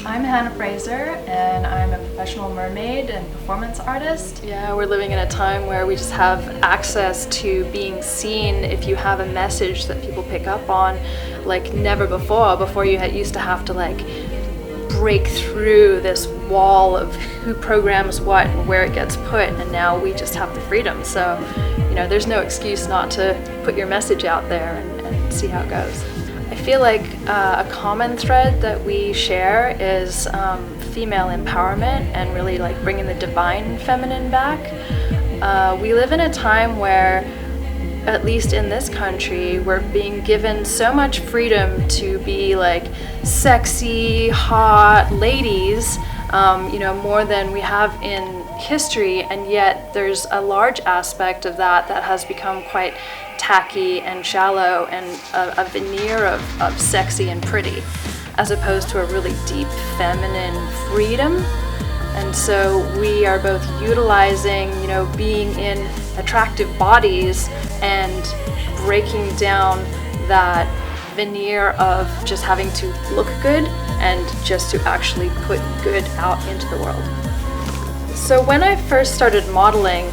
I'm Fraser, and I'm a professional mermaid and performance artist. Yeah, we're living in a time where we just have access to being seen if you have a message that people pick up on like never before. Before you used to have to like break through this wall of who programs what and where it gets put, and now we just have the freedom. So, you know, there's no excuse not to put your message out there and see how it goes. I feel like a common thread that we share is female empowerment and really like bringing the divine feminine back. We live in a time where, at least in this country, we're being given so much freedom to be like sexy, hot ladies, you know, more than we have in history, and yet there's a large aspect of that has become quite tacky and shallow and a veneer of sexy and pretty, as opposed to a really deep feminine freedom. And so we are both utilizing, you know, being in attractive bodies and breaking down that veneer of just having to look good and just to actually put good out into the world. So when I first started modeling,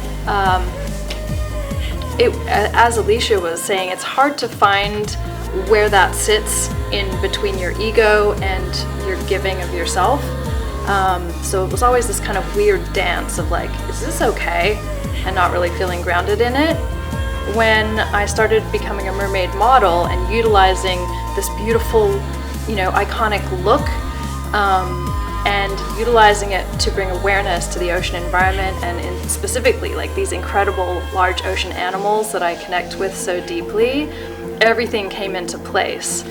as Alicia was saying, it's hard to find where that sits in between your ego and your giving of yourself. So it was always this kind of weird dance of like, is this okay? And not really feeling grounded in it. When I started becoming a mermaid model and utilizing this beautiful, you know, iconic look, and utilizing it to bring awareness to the ocean environment and specifically like these incredible large ocean animals that I connect with so deeply, everything came into place.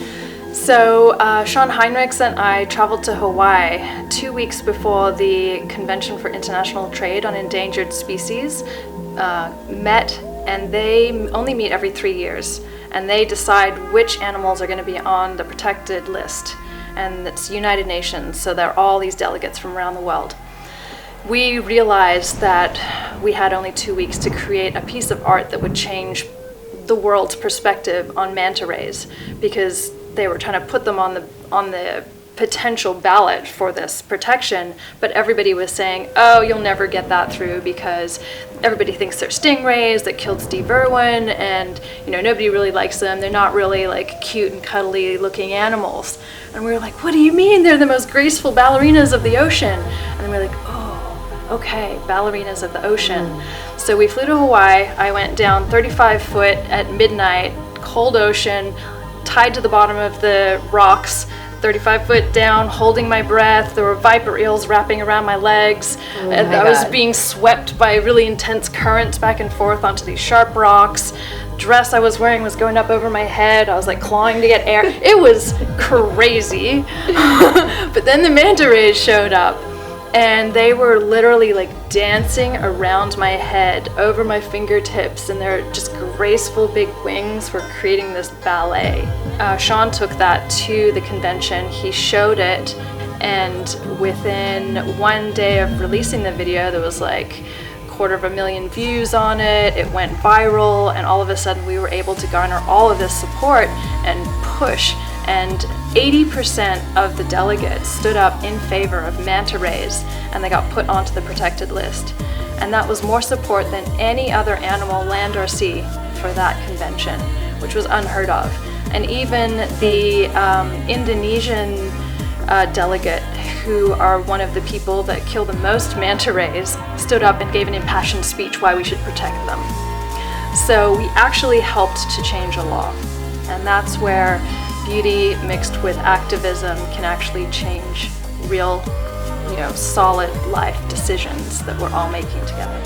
So Shawn Heinrichs and I traveled to Hawaii 2 weeks before the Convention for International Trade on Endangered Species met, and they only meet every 3 years, and they decide which animals are going to be on the protected list. And it's United Nations, so there are all these delegates from around the world. We realized that we had only 2 weeks to create a piece of art that would change the world's perspective on manta rays, because they were trying to put them on the potential ballot for this protection, but everybody was saying, oh, you'll never get that through because everybody thinks they're stingrays that killed Steve Irwin, and you know, nobody really likes them. They're not really like cute and cuddly looking animals. And we were like, what do you mean? They're the most graceful ballerinas of the ocean. And then we were like, oh, okay, ballerinas of the ocean. So we flew to Hawaii. I went down 35 foot at midnight, cold ocean, tied to the bottom of the rocks, 35 foot down, holding my breath. There were viper eels wrapping around my legs. I was being swept by really intense currents back and forth onto these sharp rocks. Dress I was wearing was going up over my head. I was like clawing to get air. It was crazy. But then the manta rays showed up, and they were literally like dancing around my head, over my fingertips, and their just graceful big wings were creating this ballet. Shawn took that to the convention. He showed it, and within 1 day of releasing the video, there was like 250,000 views on it. It went viral, and all of a sudden we were able to garner all of this support and push, and 80% of the delegates stood up in favor of manta rays, and they got put onto the protected list. And that was more support than any other animal, land or sea, for that convention, which was unheard of. And even the Indonesian delegate, who are one of the people that kill the most manta rays, stood up and gave an impassioned speech why we should protect them. So we actually helped to change a law, and that's where beauty mixed with activism can actually change real, you know, solid life decisions that we're all making together.